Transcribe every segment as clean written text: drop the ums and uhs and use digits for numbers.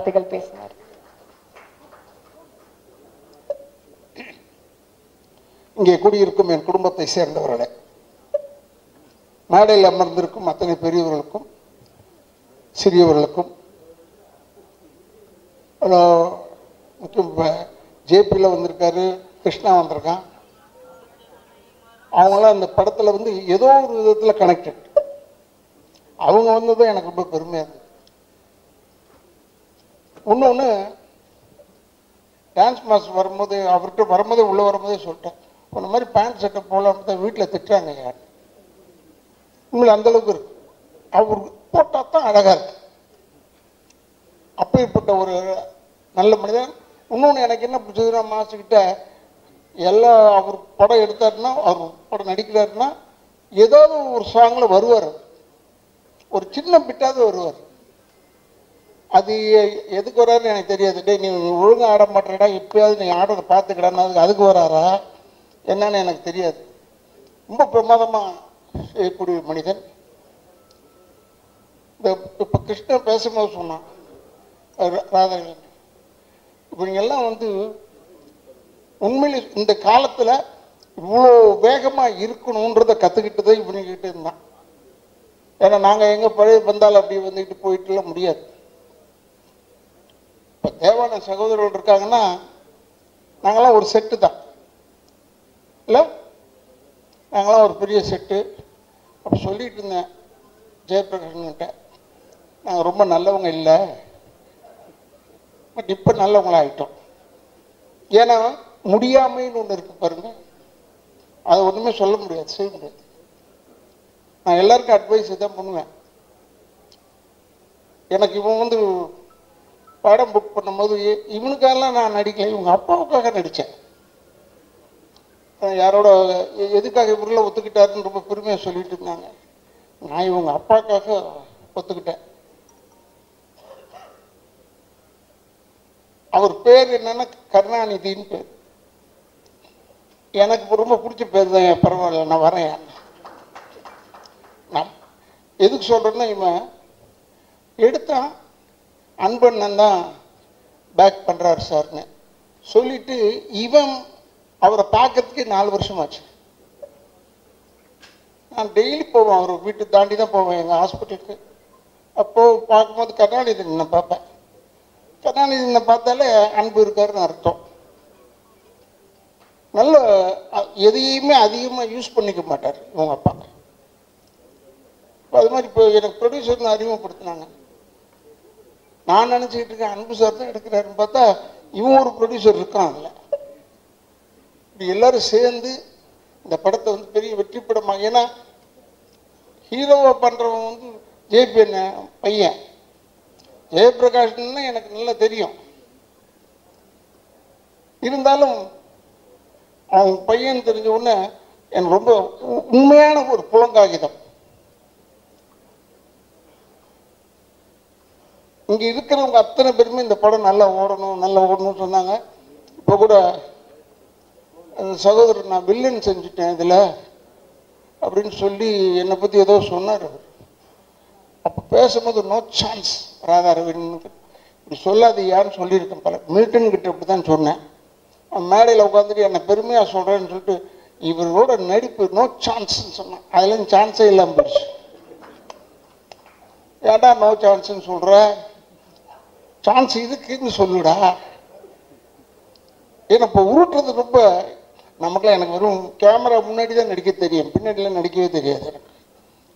வார்த்தைகள் பேசினார். இங்கே குடியிருக்கும் என் குடும்பத்தை சேர்ந்தவர்களே, மேடையில் அமர்ந்திருக்கும் அத்தனை பெரியவர்களுக்கும் சிறியவர்களுக்கும், முக்கியம் ஜேபியில் வந்திருக்காரு, கிருஷ்ணா வந்திருக்கான், அவங்களாம் அந்த படத்தில் வந்து ஏதோ ஒரு விதத்தில் கனெக்டட். அவங்க வந்ததும் எனக்கு ரொம்ப பெருமையாக இருந்தது. ஒன்று டான்ஸ் மாஸ்டர் வரும்போது அவர்கிட்ட வரும்போதே உள்ளே வரும்போதே சொல்லிட்டேன், இந்த மாதிரி பேண்ட் சட்டை போலாம் தான் வீட்டில் திட்டுறாங்க யார். உண்மையில் அந்தளவுக்கு இருக்கு, அவர் போட்டால் தான் அழகாக இருக்கு. அப்படிப்பட்ட ஒரு நல்ல மனிதன். இன்னொன்று எனக்கு என்ன பிடிச்சதுன்னா, மாஸ்டர்கிட்ட எல்லா அவர் படம் எடுத்தாருன்னா, அவர் படம் நடிக்கிறாருன்னா ஏதாவது ஒரு சாங்கில் வருவார், ஒரு சின்ன பிட்டாவது வருவார். அது எதுக்கு வராருன்னு எனக்கு தெரியாது. டே நீ ஒழுங்காக ஆட மாட்டேடா, எப்பயாவது நீ ஆடுறதை பார்த்துக்கிடான்னு அதுக்கு வராரா என்னன்னு எனக்கு தெரியாது. ரொம்ப பிரமாதமாக செய்யக்கூடிய மனிதன். இப்போ கிருஷ்ணன் பேசும்போது சொன்னான், ராதாகிருஷ்ணன், இப்போ நீங்கள்லாம் வந்து உண்மையில் இந்த காலத்தில் இவ்வளோ வேகமாக இருக்கணுன்றதை கற்றுக்கிட்டதை இவனுக்கிட்ட இருந்தான். ஏன்னா நாங்கள் எங்கே பழைய வந்தாலும் அப்படி வந்துக்கிட்டு போயிட்டுலாம் முடியாது. இப்போ தேவான சகோதரர்கள் இருக்காங்கன்னா நாங்களாம் ஒரு செட்டு தான் இல்லை, நாங்களாம் ஒரு பெரிய செட்டு. அப்படி சொல்லிட்டு இருந்தேன் ஜெயபிரகாஷ்கிட்ட, நாங்கள் ரொம்ப நல்லவங்க இல்லை, பட் இப்போ நல்லவங்களாகிட்டோம். ஏன்னா முடியாமைன்னு ஒன்று இருக்கு பாருங்க, அதை ஒன்றுமே சொல்ல முடியாது, செய்ய முடியாது. நான் எல்லாருக்கும் அட்வைஸ் தான் பண்ணுவேன். எனக்கு இவன் வந்து படம் புக் பண்ணும்போது இவனுக்காகலாம் நான் நடிக்கல, இவங்க அப்பாவுக்காக நடித்தேன். யாரோட எதுக்காக இவரெல்லாம் ஒத்துக்கிட்டாருன்னு ரொம்ப பெருமையாக சொல்லிட்டு இருந்தாங்க. நான் இவங்க அப்பாவுக்காக ஒத்துக்கிட்டேன். அவர் பேர் என்னன்னா கருணாநிதின்னு பேர். எனக்கு ரொம்ப பிடிச்ச பேர் தான். பரவாயில்ல, நான் வரேன். நான் எதுக்கு சொல்கிறேன்னா, இவன் எடுத்தான் அன்பண்ணன் தான் பேக் பண்ணுறாரு சார்னு சொல்லிட்டு இவன் அவரை பார்க்கறதுக்கு 4 வருஷம் ஆச்சு. நான் டெய்லி போவேன், அவர் வீட்டு தாண்டி தான் போவேன் எங்கள் ஹாஸ்பிட்டலுக்கு. அப்போது பார்க்கும்போது கருணாநிதி நான் பார்ப்பேன். கருணாநிதி பார்த்தாலே அன்பு இருக்காருன்னு அர்த்தம். நல்ல எதையுமே அதிகமாக யூஸ் பண்ணிக்க மாட்டார் இவங்க அப்பா. அது மாதிரி இப்போ எனக்கு ப்ரொடியூசர்னு அறிமுகப்படுத்தினாங்க. நான் நினச்சிக்கிட்டு இருக்கேன் அன்பு சார் தான் எடுக்கிறாருன்னு பார்த்தா இவன் ஒரு ப்ரொடியூசர் இருக்கான். அதில் இப்படி எல்லாரும் சேர்ந்து இந்த படத்தை வந்து பெரிய வெற்றி படமாக, ஏன்னா ஹீரோவை பண்ணுறவன் வந்து ஜேபி பையன் ஜெயபிரகாஷ்னா எனக்கு நல்லா தெரியும். இருந்தாலும் அவன் பையன் தெரிஞ்ச உடனே எனக்கு ரொம்ப உண்மையான ஒரு புலங்காகிதம். இங்கே இருக்கிறவங்க அத்தனை பேருமே இந்த படம் நல்லா ஓடணும்னு சொன்னாங்க. இப்போ கூட சகோதரர் நான் வில்லன் செஞ்சுட்டேன் இதில் அப்படின்னு சொல்லி என்னை பற்றி ஏதோ சொன்னார். அவர் அப்போ பேசும்போது நோ சான்ஸ் ராதாரவின்னு இப்படி சொல்லாது யான்னு சொல்லியிருக்கேன். பல மில்டன் கிட்ட இப்படி தான் சொன்னேன். மேடையில் உட்காந்துட்டு என்னை பெருமையாக சொல்கிறேன்னு சொல்லிட்டு இவரோட நடிப்பு நோ சான்ஸ்ன்னு சொன்னேன். அதுலேருந்து சான்ஸே இல்லாமல் போயிடுச்சு. ஏன்டா நோ சான்ஸ்ன்னு சொல்கிற, சான்ஸ் இதுக்குன்னு சொல்லுடா. ஏன்னா இப்போ உருட்டுறது ரொம்ப நமக்குலாம், எனக்கு வெறும் கேமரா முன்னாடி தான் நடிக்க தெரியும், பின்னாடிலாம் நடிக்கவே தெரியாது. எனக்கு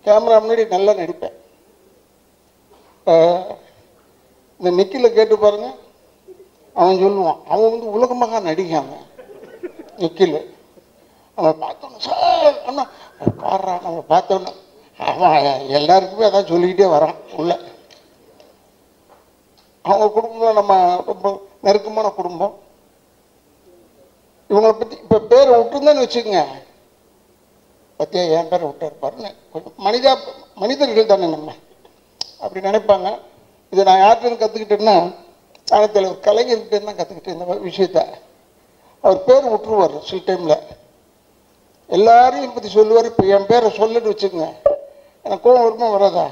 கேமரா முன்னாடி நல்லா நடிப்பேன். இந்த நிக்கில் கேட்டு பாருங்க, அவன் சொல்லுவான், அவன் வந்து உலகமாக நடிக்காம நிக்கில். அவன் பார்த்தோன்னு சார் அண்ணா பாடுறான், நம்ம பார்த்தோன்னு அவன் எல்லாருக்குமே அதான் சொல்லிக்கிட்டே வரான் உள்ள. அவங்க குடும்பம் நம்ம ரொம்ப நெருக்கமான குடும்பம். இவங்களை பற்றி இப்போ பேரை விட்டுருந்தான்னு வச்சுக்கோங்க, பற்றியா என் பேரை விட்டார் பாருங்க, கொஞ்சம் மனிதர்கள் தானே நம்ம அப்படி நினைப்பாங்க. இதை நான் யார்கிட்ட கற்றுக்கிட்டேன்னா, தானத்தில் ஒரு கலைஞர்கிட்ட தான் கற்றுக்கிட்டேன் இந்த விஷயத்த. அவர் பேர் விட்டுருவார் சில டைமில், எல்லாரையும் பற்றி சொல்லுவார். இப்போ என் பேரை சொல்லிட்டு வச்சுக்கோங்க, எனக்கு கோவம் வருமா வராதா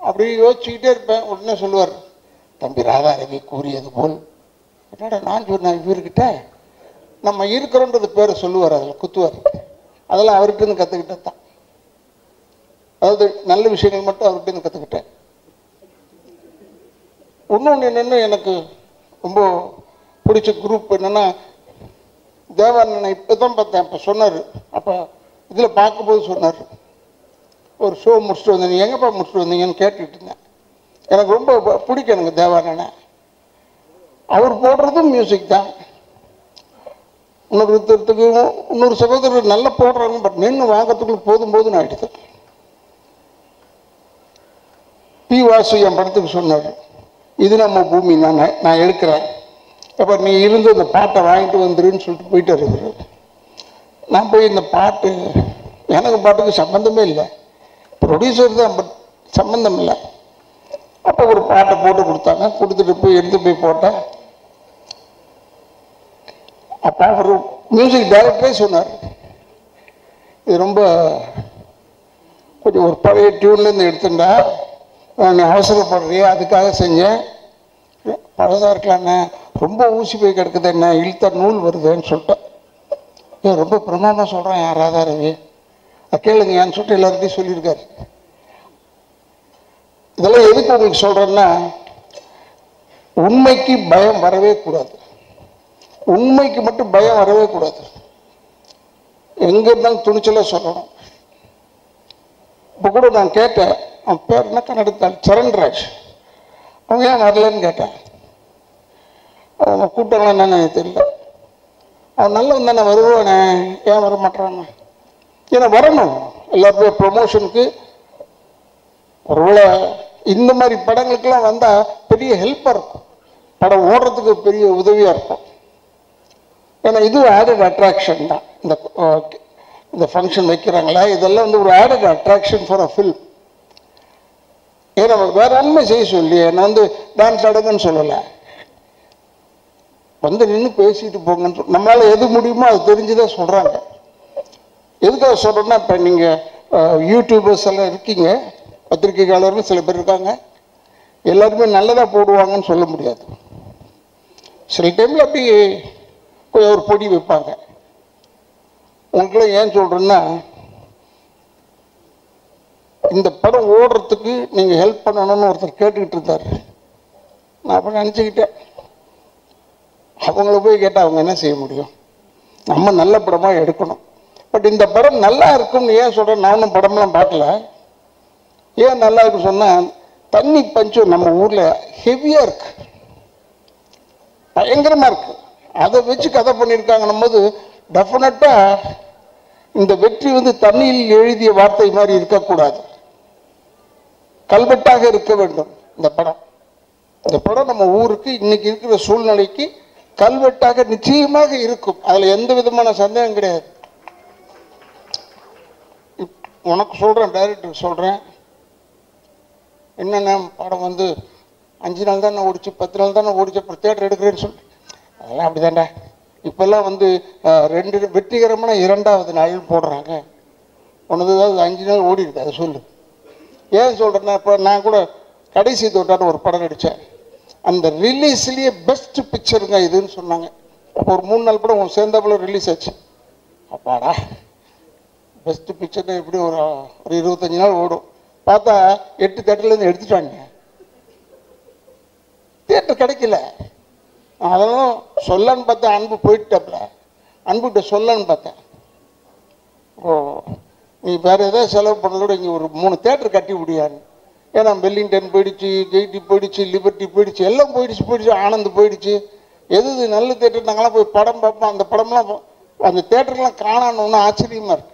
அப்படி யோசிச்சுக்கிட்டே இருப்பேன். உடனே சொல்லுவார், தம்பி ராதாரவி கூறியது போல், என்னடா நான் சொன்னேன் இவர்கிட்ட, நம்ம இருக்கிறோன்றது பேரை சொல்லுவார், அதில் குத்துவார். அதெல்லாம் அவர்கிட்ட கற்றுக்கிட்டது தான். அதாவது நல்ல விஷயங்கள் மட்டும் அவர்கிட்ட கற்றுக்கிட்டேன். இன்னொன்று என்னென்னு எனக்கு ரொம்ப பிடிச்ச குரூப் என்னென்னா, தேவானனை இப்போ தான் பார்த்தேன். அப்போ சொன்னார், அப்போ இதில் பார்க்கும்போது சொன்னார், ஒரு ஷோ முடிச்சுட்டு வந்தேன், நீ எங்கேப்பா முடிச்சுட்டு வந்தீங்கன்னு கேட்டுக்கிட்டு இருந்தேன். எனக்கு ரொம்ப பிடிக்கும் எனக்கு தேவானனை. அவர் போடுறதும் மியூசிக் தான். இன்னொரு சகோதரர் நல்லா போடுறாங்க, பட் நின்று வாங்கிறதுக்குள்ள போதும்னு ஆகிடுது. பி வாசு என் படத்துக்கு சொன்னார், இது நம்ம பூமி நான் எடுக்கிறேன், அப்போ நீ இருந்து இந்த பாட்டை வாங்கிட்டு வந்துருன்னு சொல்லிட்டு போயிட்டு இருக்கிறது. நான் போய் இந்த பாட்டு, எனக்கு பாட்டுக்கு சம்மந்தமே இல்லை, ப்ரொடியூசர் தான், பட் சம்மந்தம் இல்லை. அப்போ ஒரு பாட்டை போட்டு கொடுத்தாங்க, கொடுத்துட்டு போய் எடுத்து போய் போட்டேன். அப்போ அவர் மியூசிக் டைரக்டரே சொன்னார், இது ரொம்ப கொஞ்சம் ஒரு பழைய டியூன்லேருந்து எடுத்துட்டா, நீ அவசரப்படுறியே அதுக்காக செஞ்சேன், பழசாக இருக்கலாண்ணே, ரொம்ப ஊசி போய் கிடக்குது, என்ன இழுத்த நூல் வருதுன்னு சொல்லிட்டேன். ஏன் ரொம்ப பிரமாதமாக சொல்கிறேன் யார் ராதாரவி, கேளுங்க ஏன்னு சொல்லிட்டு எல்லார்கிட்டையும் சொல்லியிருக்காரு. இதெல்லாம் எதுக்கு உங்களுக்கு சொல்கிறேன்னா, உண்மைக்கு பயம் வரவே கூடாது, உண்மைக்கு மட்டும் பயம் வரவே கூடாது. எங்கே இருந்தாலும் துணிச்சலாக சொல்லணும். இப்போ கூட நான் கேட்டேன், அவன் பேர் என்ன கன்னடத்தால், சரண்ராஜ், அவங்க ஏன் வரலன்னு கேட்டேன். அவங்க கூட்டம்லாம் என்னன்னு எனக்கு தெரியல. அவன் நல்லவன் தானே, வருவானே, ஏன் வர மாட்டான்னு. ஏன்னா வரணும், எல்லாருமே ப்ரொமோஷனுக்கு. ஒருவேளை இந்த மாதிரி படங்களுக்கெல்லாம் வந்தால் பெரிய ஹெல்ப்பாக இருக்கும், படம் ஓடுறதுக்கு பெரிய உதவியாக இருக்கும். ஏன்னா இது ஆடட் அட்ராக்ஷன் தான். இந்த ஃபங்க்ஷன் வைக்கிறாங்களா, இதெல்லாம் வந்து ஒரு added attraction for a film. ஏன்னா வேற ஒன்றுமே செய்ய சொல்லி, நான் வந்து டான்ஸ் ஆடுங்கன்னு சொல்லலை, வந்து நின்று பேசிட்டு போங்கன்னு நம்மளால் எது முடியுமோ அது தெரிஞ்சுதான் சொல்கிறாங்க. எதுக்காக சொல்கிறேன்னா, இப்போ நீங்கள் யூடியூபர்ஸ் எல்லாம் இருக்கீங்க, பத்திரிகையாளர்கள் சில பேர் இருக்காங்க, எல்லாருமே நல்லதாக போடுவாங்கன்னு சொல்ல முடியாது. சில டைமில் அப்படி கொஞ்சம் ஒரு பொடி வைப்பாங்க. உங்களுக்குலாம் ஏன் சொல்கிறேன்னா, இந்த படம் ஓடுறதுக்கு நீங்கள் ஹெல்ப் பண்ணணும்னு ஒருத்தர் கேட்டுக்கிட்டு இருந்தார். நான் அப்போ நினச்சிக்கிட்டேன், அவங்கள போய் கேட்டால் அவங்க என்ன செய்ய முடியும், நம்ம நல்ல படமாக எடுக்கணும். பட் இந்த படம் நல்லா இருக்குன்னு ஏன் சொல்கிறேன், நானும் படம்லாம் பார்க்கல. ஏன் நல்லா இருக்கு சொன்னால், தண்ணி பஞ்சம் நம்ம ஊரில் ஹெவியாக இருக்கு, பயங்கரமாக இருக்கு. அதை வச்சு கதை பண்ணியிருக்காங்கன்னும் போது டெஃபினட்டாக இந்த வெற்றி வந்து தண்ணியில் எழுதிய வார்த்தை மாதிரி இருக்கக்கூடாது, கல்வெட்டாக இருக்க வேண்டும். இந்த படம் நம்ம ஊருக்கு இன்னைக்கு இருக்கிற சூழ்நிலைக்கு கல்வெட்டாக நிச்சயமாக இருக்கும், அதில் எந்த விதமான சந்தேகம் கிடையாது. உனக்கு சொல்கிறேன், டைரக்டருக்கு சொல்கிறேன், என்னென்ன படம் வந்து 5 நாள் தானே ஓடிச்சு, 10 நாள் தானே ஓடிச்சு, அப்புறம் தேட்டர் எடுக்கிறேன்னு சொல்லி, அதெல்லாம் அப்படி தாண்டா. இப்போல்லாம் வந்து 2 வெற்றிகரமான 2வது நாள் போடுறாங்க, ஒன்று 5 நாள் ஓடி இருக்கு. அதை சொல்லு. ஏன் சொல்கிறேன்னா, இப்போ நான் கூட கடைசி தோட்டான்னு ஒரு படம் நடித்தேன், அந்த ரிலீஸ்லேயே பெஸ்ட் பிக்சருங்க இதுன்னு சொன்னாங்க. அப்போ ஒரு 3 நாள் படம் சேர்ந்தாப்புல ரிலீஸ் ஆச்சு. அப்பாடா, பெஸ்ட் பிக்சர் எப்படி ஒரு 25 நாள் ஓடும். பார்த்தா 8 தேட்டர்லேருந்து எடுத்துட்டாங்க, தேட்டர் கிடைக்கல. அதெல்லாம் சொல்லன்னு பார்த்தேன், அன்பு போயிட்டாப்புல, அன்புகிட்ட சொல்லன்னு பார்த்தேன், ஓ நீ வேறு ஏதாவது செலவு பண்ணதோட இங்கே ஒரு 3 தேட்டர் கட்டி விடியான்னு. ஏன்னா வெல்லிங்டன் போயிடுச்சு, ஜெய்டி போயிடுச்சு, லிபர்ட்டி போயிடுச்சு, எல்லாம் போயிடுச்சு, ஆனந்த் போயிடுச்சு. எது நல்ல தேட்டர் நாங்களாம் போய் படம் பார்ப்போம், அந்த படம்லாம் அந்த தேட்டர்லாம் காணணும்னு ஆச்சரியமாக இருக்கு.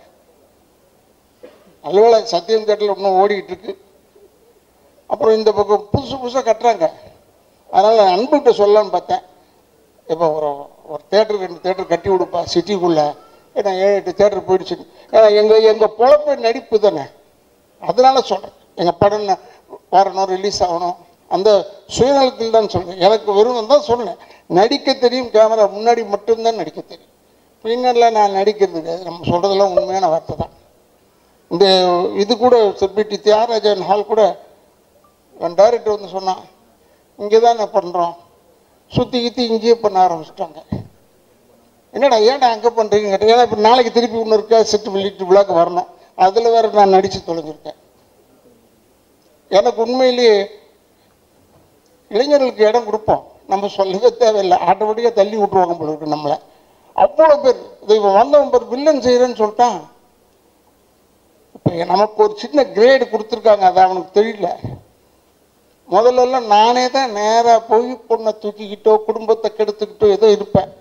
நல்லவேளை சத்தியம் தேட்டரில் இன்னும் ஓடிக்கிட்டு இருக்கு. அப்புறம் இந்த பக்கம் புதுசாக கட்டுறாங்க. அதனால் அன்புகிட்ட சொல்லலான்னு பார்த்தேன், இப்போ ஒரு தேட்டர் 2 தேட்டர் கட்டி விடுப்பா சிட்டிக்குள்ளே, ஏன்னா 7-8 தேட்டர் போயிடுச்சு. ஏன்னா எங்கள் பொழப்ப நடிப்பு தானே, அதனால சொல்கிறேன். எங்கள் படம் வரணும், ரிலீஸ் ஆகணும், அந்த சுயநலத்தில் தான் சொல்கிறேன். எனக்கு வெறும் தான் சொன்னேன், நடிக்க தெரியும், கேமரா முன்னாடி மட்டும்தான் நடிக்க தெரியும், பின்னரில் நான் நடிக்கிறது கிடையாது. நம்ம சொல்கிறதெல்லாம் உண்மையான வார்த்தை தான். இந்த இது கூட செப்பிட்டி தியாகராஜன் ஹால் கூட என் டைரக்டர் வந்து சொன்னான், இங்கே தானே பண்ணுறோம், சுற்றி கித்தி இங்கேயே பண்ண ஆரம்பிச்சிட்டாங்க. என்னடா ஏன்டா அங்கே பண்ணுறீங்க கேட்டேன். ஏன்னா இப்போ நாளைக்கு திருப்பி ஒன்று இருக்கா செட்டு வெளியிட்டு விழாக்கு வரணும், அதில் வேறு நான் நடித்து தொலைஞ்சிருக்கேன். எனக்கு உண்மையிலேயே இளைஞர்களுக்கு இடம் கொடுப்போம், நம்ம சொல்லவே தேவையில்லை, ஆட்டோமேட்டிக்காக தள்ளி விட்டுருவாங்க போல இருக்கு நம்மளை. அவ்வளோ பேர் இதை இப்போ வந்தவன் பேர் வில்லன் செய்கிறேன்னு சொல்லிட்டான். இப்போ நமக்கு ஒரு சின்ன கிரேடு கொடுத்துருக்காங்க, அது அவனுக்கு தெரியல. முதல்லலாம் நானே தான் நேராக போய் பொண்ணை தூக்கிக்கிட்டோ குடும்பத்தை கெடுத்துக்கிட்டோ ஏதோ இருப்பேன்.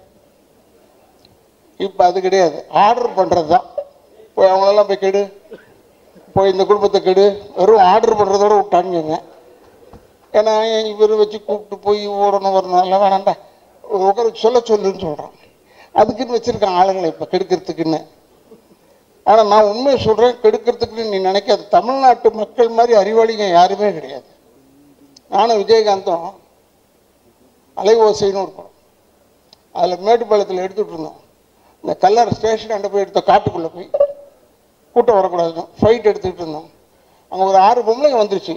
இப்போ அது கிடையாது, ஆர்டர் பண்ணுறது தான். போய் அவங்களெல்லாம் போய் கெடு, போய் இந்த குடும்பத்தை கெடு, வெறும் ஆர்டர் பண்ணுறதோட விட்டானுங்க. ஏன்னா இவர் வச்சு கூப்பிட்டு போய் ஓடணும் வரணும் எல்லாம் வேணாண்டா, உட்கார சொல்லுன்னு சொல்கிறான். அதுக்குன்னு வச்சுருக்கான் ஆளுங்களை இப்போ கெடுக்கிறதுக்குன்னு. ஆனால் நான் உண்மையை சொல்கிறேன், கெடுக்கிறதுக்குன்னு நீ நினைக்காது. தமிழ்நாட்டு மக்கள் மாதிரி அறிவாளிங்க யாருமே கிடையாது. நானும் விஜயகாந்தும் அலைவோசைன்னு ஒரு படம், அதில் மேட்டுப்பாளையத்தில் எடுத்துகிட்டு இருந்தோம். இந்த கல்லர் ஸ்டேஷன் அண்டை போய் எடுத்த காட்டுக்குள்ளே போய் கூட்டம் வரக்கூடாதுன்னு ஃபைட் எடுத்துக்கிட்டு இருந்தோம். அங்கே ஒரு 6 பொம்பளைங்க வந்துருச்சு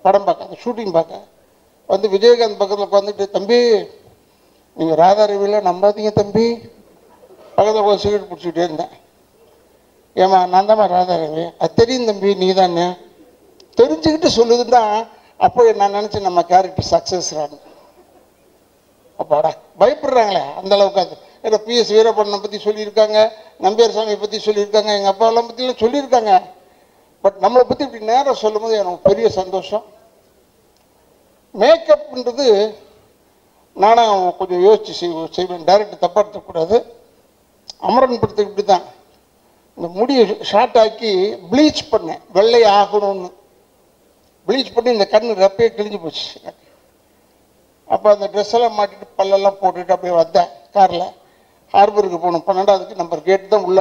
படம் பார்க்க, ஷூட்டிங் பார்க்க. வந்து விஜயகாந்த் பக்கத்தில் உட்காந்துட்டு, தம்பி நீங்கள் ராதாரவியில் நம்பாதீங்க தம்பி. பக்கத்தில் ஒரு சிகரெட் பிடிச்சிக்கிட்டே இருந்தேன். ஏமா நான் தான்மா ராதாரவி. அது தெரியும் தம்பி, நீ தானே தெரிஞ்சுக்கிட்டு சொல்லுதுன்னா அப்போ நான் நினச்சேன் நம்ம கேரக்டர் சக்ஸஸ் ஆகும். அப்பாடா பயப்படுறாங்களே அந்த அளவுக்கு. அது ஏன்னா பிஎஸ் வீரப்பண்ணனை பற்றி சொல்லியிருக்காங்க, நம்பியார் சாமியை பற்றி சொல்லியிருக்காங்க, எங்கள் அப்பாவெல்லாம் பற்றிலாம் சொல்லியிருக்காங்க. பட் நம்மளை பற்றி இப்படி நேரம் சொல்லும் போது எனக்கு பெரிய சந்தோஷம். மேக்கப்ன்றது நானும் கொஞ்சம் யோசித்து செய்வேன், டைரக்ட் தப்பாக எடுத்துக்கூடாது. அமரன் படத்துக்கு இப்படி தான் இந்த முடியை ஷார்ட் ஆக்கி ப்ளீச் பண்ணேன், வெள்ளை ஆகணும்னு. ப்ளீச் பண்ணி இந்த கண்ணு ரெப்பையே கிழிஞ்சு போச்சு. அப்போ அந்த ட்ரெஸ்ஸெல்லாம் மாட்டிட்டு பல்லெல்லாம் போட்டுட்டு அப்படியே வந்தேன் காரில். ஹார்பருக்கு போகணும், 12வது நம்பர் கேட்டு தான் உள்ள.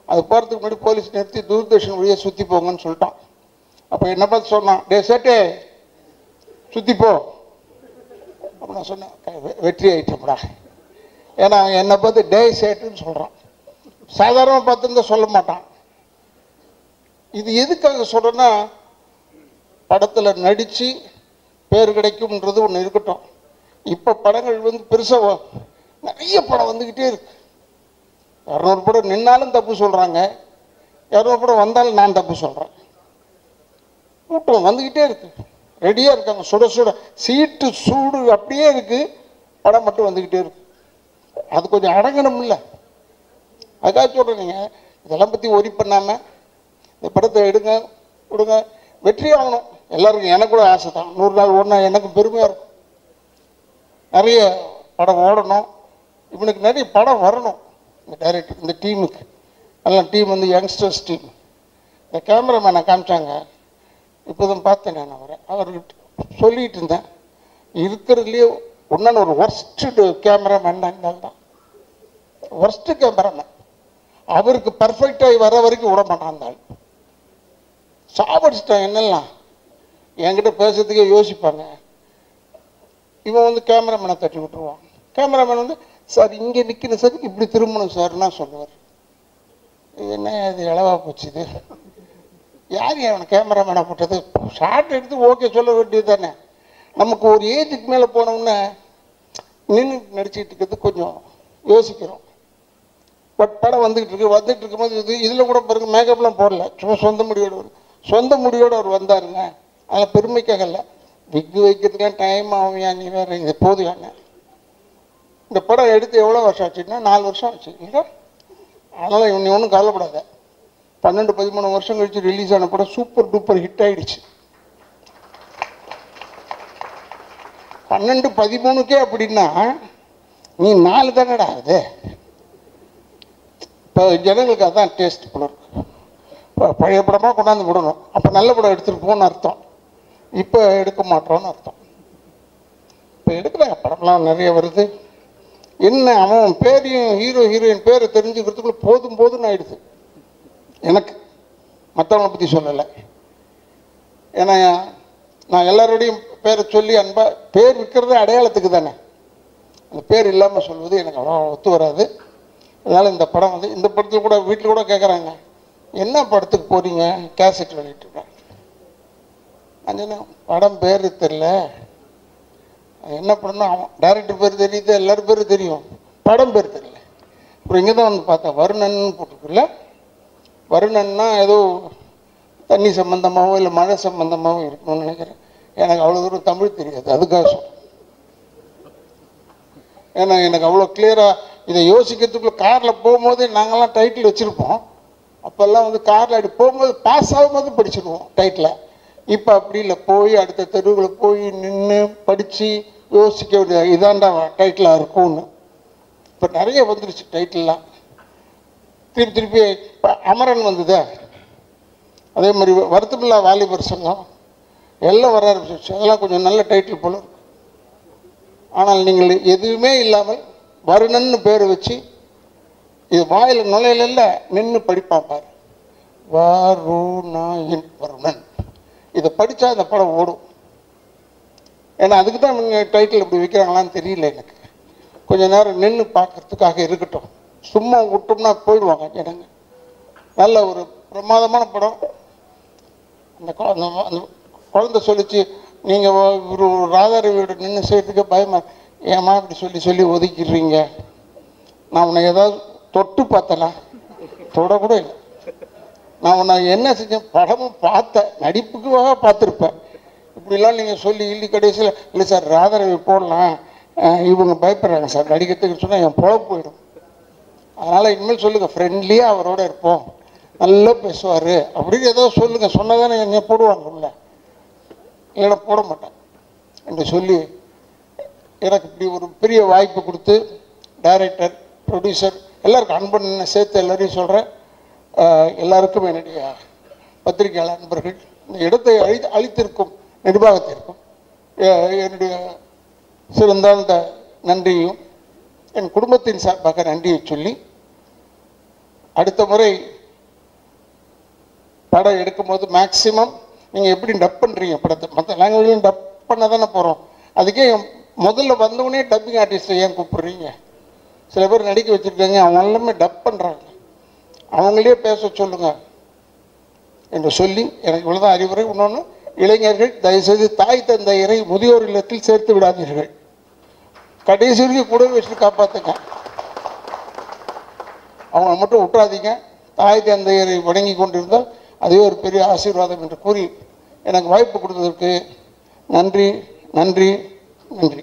அது போகிறதுக்கு முன்னாடி போலீஸ் நிறுத்தி தூர்தர்ஷன் வழியாக சுற்றி போங்கன்னு சொல்லிட்டான். அப்போ என்ன பார்த்து சொன்னான், டே சேட்டே சுற்றிப்போ. அப்போ நான் சொன்னேன், வெற்றி ஆகிட்டோம்டா. ஏன்னா என்னை பார்த்து டே சேட்டுன்னு சொல்கிறான். சாதாரணமாக பார்த்துருந்தா சொல்ல மாட்டான். இது எதுக்காக சொல்கிறேன்னா, படத்தில் நடித்து பேர் கிடைக்கும்ன்றது ஒன்று இருக்கட்டும். இப்போ படங்கள் வந்து பெருசாக நிறைய படம் வந்துக்கிட்டே இருக்கு. 200 படம் நின்னாலும் தப்பு சொல்கிறாங்க, 200 படம் வந்தாலும் நான் தப்பு சொல்கிறேன். கூட்டம் வந்துக்கிட்டே இருக்கு, ரெடியாக இருக்காங்க, சுட சுட சீட்டு சூடு அப்படியே இருக்குது, படம் மட்டும் வந்துக்கிட்டே இருக்கு. அது கொஞ்சம் அடங்கணும் இல்லை? அதுக்காக சொல்கிறேன், நீங்கள் இதெல்லாம் பற்றி ஒரி பண்ணாமல் இந்த படத்தை எடுங்க விடுங்க, வெற்றி ஆகணும் எல்லாருக்கும். எனக்கு கூட ஆசை தான், 100 நாள் ஓடினா எனக்கு பெருமையாக இருக்கும். நிறைய படம் ஓடணும், இவனுக்கு நிறைய படம் வரணும். இந்த டைரக்டர் இந்த டீமுக்கு எல்லாம் டீம் வந்து யங்ஸ்டர்ஸ் டீம். இந்த கேமராமேனை காமிச்சாங்க, இப்போ தான் பார்த்தேன் நான் அவர்கிட்ட சொல்லிகிட்டு இருந்தேன். இருக்கிறதுலேயே ஒன்றான ஒரு ஒர்ஸ்ட்டு கேமராமேன் தான், ஒர்ஸ்ட்டு கேமராமேன். அவருக்கு பர்ஃபெக்டாகி வர வரைக்கும் விட மாட்டான் அந்த ஆள். சாப்பிடுச்சிட்டான் என்னெல்லாம் என்கிட்ட பேசுறதுக்கே யோசிப்பாங்க. இவன் வந்து கேமராமேனை தட்டி விட்டுருவான். கேமராமேன் வந்து சார் இங்கே நிற்கணும் சார், இப்படி திரும்பணும் சார்னா சொல்லுவார். என்ன இது இளவா போச்சு இது, யார் அவனை கேமராமேனை போட்டது? ஷார்ட் எடுத்து ஓகே சொல்ல வேண்டியது தானே. நமக்கு ஒரு ஏஜுக்கு மேலே போனோம்னா நின்று நடிச்சுக்கிட்டு இருக்கிறது கொஞ்சம் யோசிக்கிறோம். பட் படம் வந்துக்கிட்டு இருக்கும்போது இதில் கூட பாருங்க, மேக்கப்லாம் போடல, சும்மா சொந்த முடியோடு அவர் வந்தாருங்க. அதில் பெருமைக்காக இல்லை, விக்கு வைக்கிறதுக்கான டைம் ஆகும்யா, நீ வேறு இது போதுயாங்க. இந்த படம் எடுத்து எவ்வளோ வருஷம் ஆச்சுன்னா 4 வருஷம் ஆச்சு இல்லை? அதனால் இவன் ஒன்றும் கவலைப்படாத. 12-13 வருஷம் கழிச்சு ரிலீஸ் ஆன படம் சூப்பர் டூப்பர் ஹிட் ஆகிடுச்சு. 12-13க்கே அப்படின்னா நீ 4 தானடா ஆகுது. இப்போ ஜனங்களுக்கு அதான் டேஸ்ட் படம் இருக்கு. இப்போ பழைய படமாக கொண்டாந்து விடணும், அப்போ நல்ல படம் எடுத்துருப்போம்னு அர்த்தம். இப்போ எடுக்க மாட்டோம்னு அர்த்தம். இப்போ எடுக்கிறாங்க படம்லாம் நிறைய வருது. என்ன அவன் பேரையும் ஹீரோ ஹீரோயின் பேரை தெரிஞ்சுக்கிறதுக்குள்ள போதும்னு ஆயிடுது எனக்கு. மற்றவங்களை பற்றி சொல்லலை. ஏன்னா நான் எல்லாரோடையும் பேரை சொல்லி பேர் இருக்கிறது அடையாளத்துக்கு தானே. அந்த பேர் இல்லாமல் சொல்வது எனக்கு அவ்வளோ ஒத்து வராது. அதனால் இந்த படம் வந்து இந்த படத்தில் கூட வீட்டில் கூட கேட்குறாங்க, என்ன படத்துக்கு போகிறீங்க, கேசட் வெளியிட்டுருக்கேன். அந்த படம் பேர் தெரில, என்ன பண்ணணும், அவன் டைரக்டர் பேர் தெரியுது, எல்லாரும் பேரும் தெரியும், படம் பேர் தெரியல. அப்புறம் இங்கே தான் வந்து பார்த்தேன், வருணன் போட்டிருக்குல்ல. வருணன்னா ஏதோ தண்ணி சம்பந்தமாகவோ இல்லை மழை சம்பந்தமாகவோ இருக்கணும்னு நினைக்கிறேன். எனக்கு அவ்வளோ தூரம் தமிழ் தெரியாது, அதுக்காக சொல்கிறேன். ஏன்னா எனக்கு அவ்வளோ கிளியராக இதை யோசிக்கிறதுக்குள்ள காரில் போகும்போதே நாங்கள்லாம் டைட்டில் வச்சுருப்போம். அப்போல்லாம் வந்து காரில் அப்படி போகும்போது பாஸ் ஆகும்போது படிச்சுடுவோம் டைட்டில். இப்போ அப்படி இல்லை, போய் அடுத்த தெருவில் போய் நின்று படித்து யோசிக்க வேண்டிய இதாண்டா டைட்டிலாக இருக்கும்னு. இப்போ நிறைய வந்துருச்சு டைட்டில்லாம். திருப்பி இப்போ அமரன் வந்ததே, அதே மாதிரி வருத்தமில்லா வாலிபர் சங்கம் எல்லாம் வர ஆரம்பிச்சிருச்சு. அதெல்லாம் கொஞ்சம் நல்ல டைட்டில் போல இருக்கு. ஆனால் நீங்கள் எதுவுமே இல்லாமல் வருணன்னு பேர் வச்சு இது வாயில் நுழையில நின்று படிப்பாப்பார். வருணன் வருணன் இதை படித்தா அந்த படம் ஓடும். ஏன்னா அதுக்கு தான் நீங்கள் டைட்டில் இப்படி வைக்கிறாங்களான்னு தெரியல எனக்கு. கொஞ்ச நேரம் நின்று பார்க்கறதுக்காக இருக்கட்டும், சும்மா விட்டோம்னா போயிடுவாங்க ஜனங்க. நல்ல ஒரு பிரமாதமான படம். அந்த குழந்தை சொல்லிச்சு, நீங்கள் ஒரு ராதாரவியோட நின்று செய்யறதுக்கு பயமா, ஏமா இப்படி சொல்லி சொல்லி ஒதுக்கிடுறீங்க, நான் உன்னை ஏதாவது தொட்டு பார்த்தனா? தொடக்கூட இல்லை. நான் உன்னை என்ன செஞ்சேன், படமும் பார்த்தேன், நடிப்புக்காக பார்த்துருப்பேன். இப்படிலாம் நீங்கள் சொல்லி இல்லி கடைசியில் இல்லை சார் ராதாரவி போடலாம், இவங்க பயப்படுறாங்க சார் நடிக்கிறதுக்கு சொன்னால் என் பொழப்பு போயிடும். அதனால் இனிமேல் சொல்லுங்கள், ஃப்ரெண்ட்லியாக அவரோட இருப்போம், நல்லா பேசுவார் அப்படின்னு ஏதோ சொல்லுங்கள். சொன்னால் தானே என்னை போடுவாங்க உள்ள, இல்லைன்னா போட மாட்டேன் என்று சொல்லி எனக்கு இப்படி ஒரு பெரிய வாய்ப்பு கொடுத்து டைரக்டர், ப்ரொடியூசர் எல்லாருக்கும் அன்பன் சேர்த்து எல்லாரையும் சொல்கிறேன். எல்லாருக்கும் என்னுடைய பத்திரிகையாளர் நண்பர்கள், இந்த இடத்தை அளித்திருக்கும் நிர்வாகத்திற்கும் என்னுடைய சிறந்தாழ்ந்த நன்றியும் என் குடும்பத்தின் சார்பாக நன்றியை சொல்லி, அடுத்த முறை படம் எடுக்கும்போது மேக்சிமம் நீங்கள் எப்படி டப் பண்ணுறீங்க படத்தை, மற்ற லாங்குவேஜையும் டப் பண்ண தானே போகிறோம். அதுக்கே முதல்ல வந்தவொடனே டப்பிங் ஆர்டிஸ்ட்டை ஏன் கூப்பிட்றீங்க? சில பேர் நடிக்க வச்சுருக்காங்க, அவங்க எல்லாமே டப் பண்ணுறாங்க, அவங்களே பேச சொல்லுங்க என்று சொல்லி எனக்கு இவ்வளோதான் அறிவுரை. இன்னொன்று, இளைஞர்கள் தயவுசெய்து தாய் தந்தையரை முதியோர் இல்லத்தில் சேர்த்து விடாதீர்கள், கடைசி வரைக்கும் கூட வச்சுட்டு காப்பாற்றுங்க, அவங்கள மட்டும் விட்டுறாதீங்க. தாய் தந்தையரை வணங்கி கொண்டிருந்தால் அதுவே ஒரு பெரிய ஆசீர்வாதம் என்று கூறி எனக்கு வாய்ப்பு கொடுத்ததற்கு நன்றி நன்றி நன்றி.